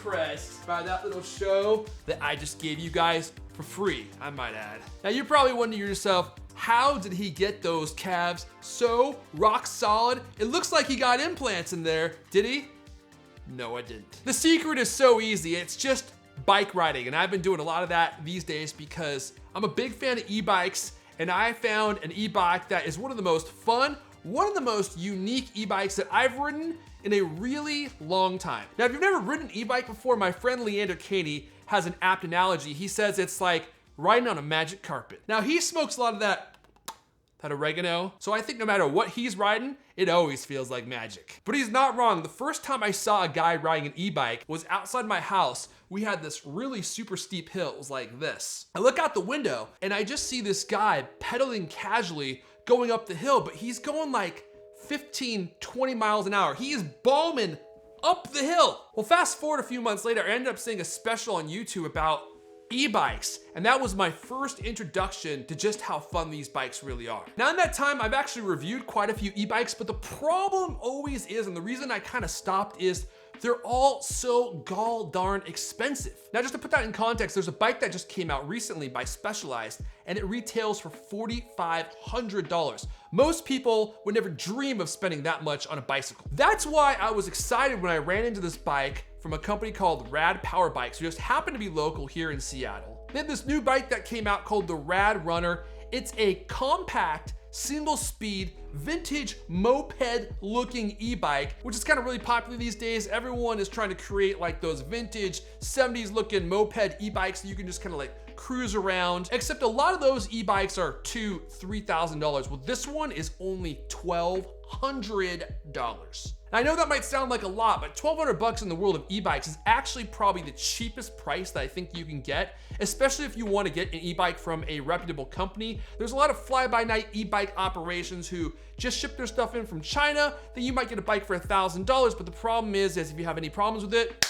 impressed by that little show that I just gave you guys for free, I might add. Now you're probably wondering to yourself, how did he get those calves so rock solid? It looks like he got implants in there. Did he? No, I didn't. The secret is so easy. It's just bike riding, and I've been doing a lot of that these days because I'm a big fan of e-bikes, and I found an e-bike that is one of the most fun, one of the most unique e-bikes that I've ridden in a really long time. Now, if you've never ridden an e-bike before, my friend Leander Caney has an apt analogy. He says it's like riding on a magic carpet. Now, he smokes a lot of that oregano, so I think no matter what he's riding, it always feels like magic. But he's not wrong. The first time I saw a guy riding an e-bike was outside my house. We had this really super steep hill. It was like this. I look out the window and I just see this guy pedaling casually going up the hill, but he's going like 15, 20 miles an hour. He is bombing up the hill. Well, fast forward a few months later, I ended up seeing a special on YouTube about e-bikes, and that was my first introduction to just how fun these bikes really are. Now in that time, I've actually reviewed quite a few e-bikes, but the problem always is, and the reason I kind of stopped is they're all so gall darn expensive. Now just to put that in context, there's a bike that just came out recently by Specialized, and it retails for $4,500. Most people would never dream of spending that much on a bicycle. That's why I was excited when I ran into this bike from a company called Rad Power Bikes, who just happened to be local here in Seattle. They have this new bike that came out called the RadRunner. It's a compact, single speed, vintage moped looking e-bike, which is kind of really popular these days. Everyone is trying to create like those vintage 70s looking moped e-bikes that you can just kind of like cruise around, except a lot of those e-bikes are $2,000, $3,000. Well, this one is only $1,200. I know that might sound like a lot, but $1,200 in the world of e-bikes is actually probably the cheapest price that I think you can get, especially if you want to get an e-bike from a reputable company. There's a lot of fly-by-night e-bike operations who just ship their stuff in from China, then you might get a bike for $1,000, but the problem is if you have any problems with it,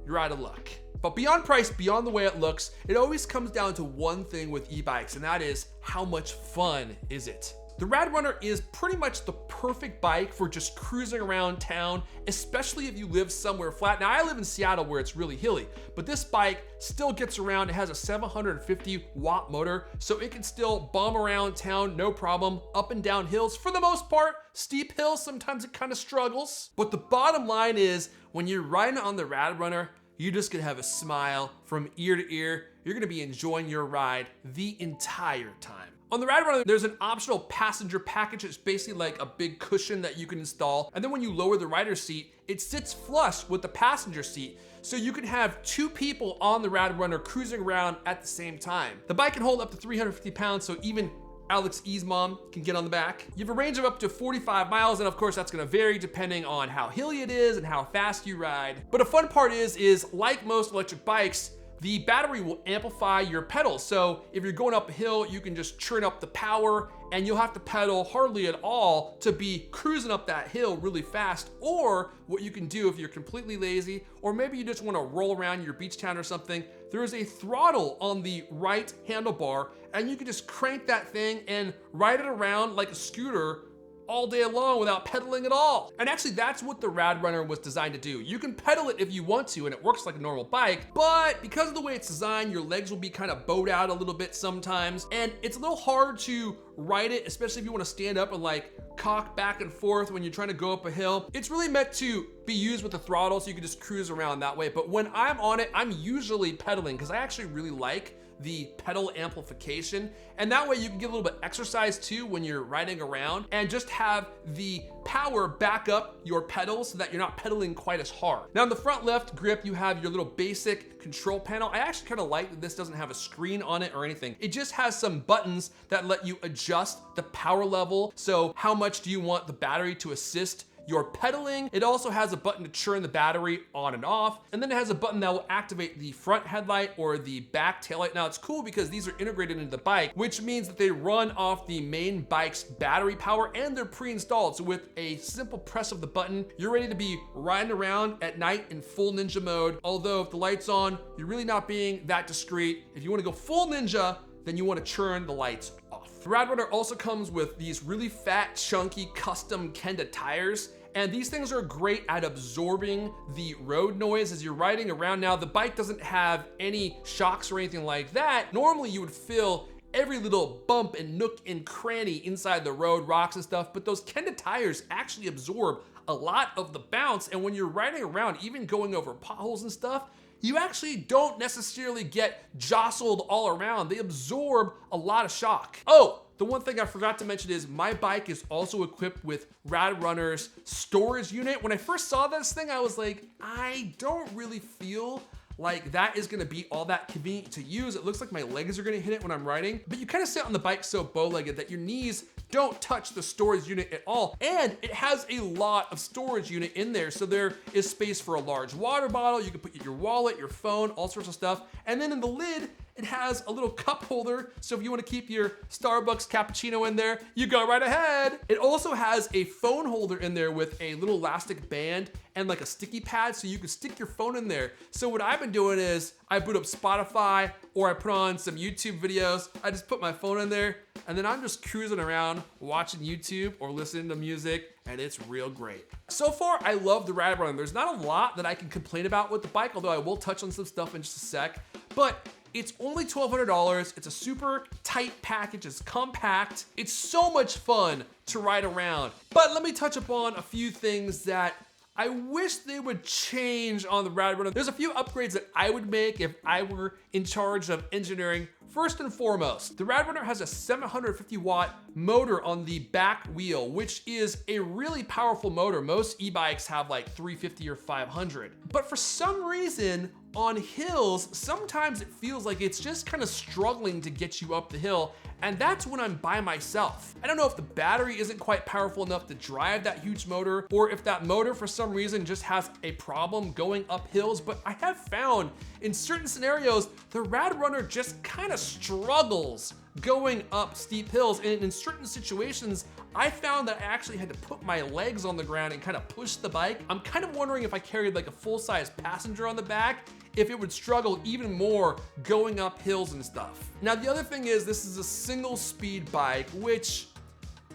you're out of luck. But beyond price, beyond the way it looks, it always comes down to one thing with e-bikes, and that is how much fun is it? The RadRunner is pretty much the perfect bike for just cruising around town, especially if you live somewhere flat. Now I live in Seattle where it's really hilly, but this bike still gets around. It has a 750 watt motor, so it can still bomb around town, no problem, up and down hills for the most part. Steep hills, sometimes it kind of struggles. But the bottom line is when you're riding on the RadRunner, you're just gonna have a smile from ear to ear. You're gonna be enjoying your ride the entire time. On the RadRunner, there's an optional passenger package. It's basically like a big cushion that you can install. And then when you lower the rider's seat, it sits flush with the passenger seat. So you can have two people on the RadRunner cruising around at the same time. The bike can hold up to 350 pounds, so even Alex E's mom can get on the back. You have a range of up to 45 miles, and of course that's gonna vary depending on how hilly it is and how fast you ride. But a fun part is like most electric bikes, the battery will amplify your pedals. So if you're going up a hill, you can just churn up the power and you'll have to pedal hardly at all to be cruising up that hill really fast. Or what you can do if you're completely lazy, or maybe you just want to roll around your beach town or something, there is a throttle on the right handlebar and you can just crank that thing and ride it around like a scooter all day long without pedaling at all. And actually that's what the RadRunner was designed to do. You can pedal it if you want to and it works like a normal bike, but because of the way it's designed, your legs will be kind of bowed out a little bit sometimes, and it's a little hard to ride it, especially if you want to stand up and like cock back and forth when you're trying to go up a hill. It's really meant to be used with the throttle so you can just cruise around that way. But when I'm on it, I'm usually pedaling because I actually really like the pedal amplification, and that way you can get a little bit exercise too when you're riding around and just have the power back up your pedals so that you're not pedaling quite as hard. Now in the front left grip, you have your little basic control panel. I actually kind of like that this doesn't have a screen on it or anything. It just has some buttons that let you adjust the power level. So how much do you want the battery to assist your pedaling? It also has a button to turn the battery on and off, and then it has a button that will activate the front headlight or the back taillight. Now it's cool because these are integrated into the bike, which means that they run off the main bike's battery power and they're pre-installed. So with a simple press of the button, you're ready to be riding around at night in full ninja mode. Although if the light's on, you're really not being that discreet. If you want to go full ninja, then you want to turn the lights off. The RadRunner also comes with these really fat, chunky, custom Kenda tires, And these things are great at absorbing the road noise as you're riding around. Now, the bike doesn't have any shocks or anything like that. Normally you would feel every little bump and nook and cranny inside the road, rocks and stuff, but those Kenda tires actually absorb a lot of the bounce. And when you're riding around, even going over potholes and stuff, you actually don't necessarily get jostled all around. They absorb a lot of shock. Oh, the one thing I forgot to mention is my bike is also equipped with RadRunner's storage unit. When I first saw this thing, I was like, I don't really feel like that is gonna be all that convenient to use. It looks like my legs are gonna hit it when I'm riding, but you kind of sit on the bike so bow-legged that your knees don't touch the storage unit at all. And it has a lot of storage unit in there. So there is space for a large water bottle. You can put your wallet, your phone, all sorts of stuff. And then in the lid, it has a little cup holder. So if you want to keep your Starbucks cappuccino in there, you go right ahead. It also has a phone holder in there with a little elastic band and like a sticky pad so you can stick your phone in there. So what I've been doing is I boot up Spotify or I put on some YouTube videos. I just put my phone in there and then I'm just cruising around watching YouTube or listening to music, and it's real great. So far, I love the RadRunner. There's not a lot that I can complain about with the bike, although I will touch on some stuff in just a sec, but it's only $1,200. It's a super tight package. It's compact. It's so much fun to ride around. But let me touch upon a few things that I wish they would change on the RadRunner. There's a few upgrades that I would make if I were in charge of engineering. First and foremost, the RadRunner has a 750 watt motor on the back wheel, which is a really powerful motor. Most e-bikes have like 350 or 500. But for some reason, on hills, sometimes it feels like it's just kind of struggling to get you up the hill, and that's when I'm by myself. I don't know if the battery isn't quite powerful enough to drive that huge motor, or if that motor for some reason just has a problem going up hills, but I have found in certain scenarios, the RadRunner just kind of struggles going up steep hills, and in certain situations, I found that I actually had to put my legs on the ground and kind of push the bike. I'm kind of wondering if I carried like a full-size passenger on the back, if it would struggle even more going up hills and stuff. Now, the other thing is this is a single speed bike, which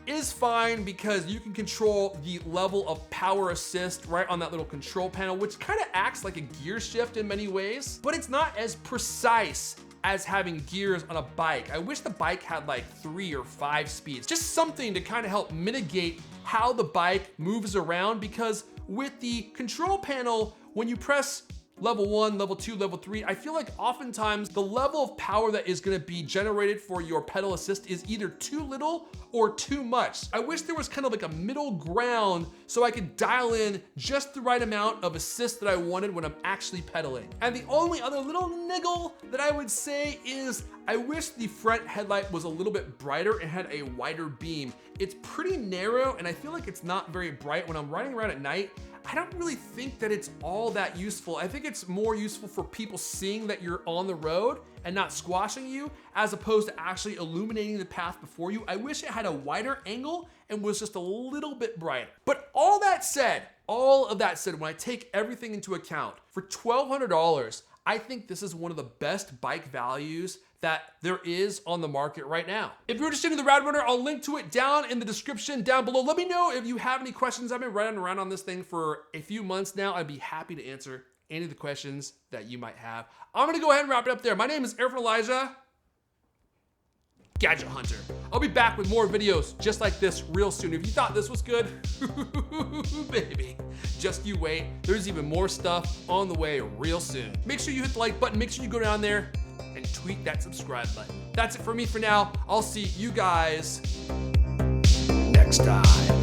is fine because you can control the level of power assist right on that little control panel, which kind of acts like a gear shift in many ways, but it's not as precise as having gears on a bike. I wish the bike had like 3 or 5 speeds, just something to kind of help mitigate how the bike moves around, because with the control panel, when you press level 1, level 2, level 3, I feel like oftentimes the level of power that is gonna be generated for your pedal assist is either too little or too much. I wish there was kind of like a middle ground so I could dial in just the right amount of assist that I wanted when I'm actually pedaling. And the only other little niggle that I would say is I wish the front headlight was a little bit brighter and had a wider beam. It's pretty narrow and I feel like it's not very bright. When I'm riding around at night, I don't really think that it's all that useful. I think it's more useful for people seeing that you're on the road and not squashing you, as opposed to actually illuminating the path before you. I wish it had a wider angle and was just a little bit brighter. But all of that said, when I take everything into account, for $1,200, I think this is one of the best bike values that there is on the market right now. If you're interested in the RadRunner, I'll link to it down in the description down below. Let me know if you have any questions. I've been riding around on this thing for a few months now. I'd be happy to answer any of the questions that you might have. I'm gonna go ahead and wrap it up there. My name is Erfon Elijah, Gadget Hunter. I'll be back with more videos just like this real soon. If you thought this was good, baby, just you wait. There's even more stuff on the way real soon. Make sure you hit the like button. Make sure you go down there and tweak that subscribe button. That's it for me for now. I'll see you guys next time.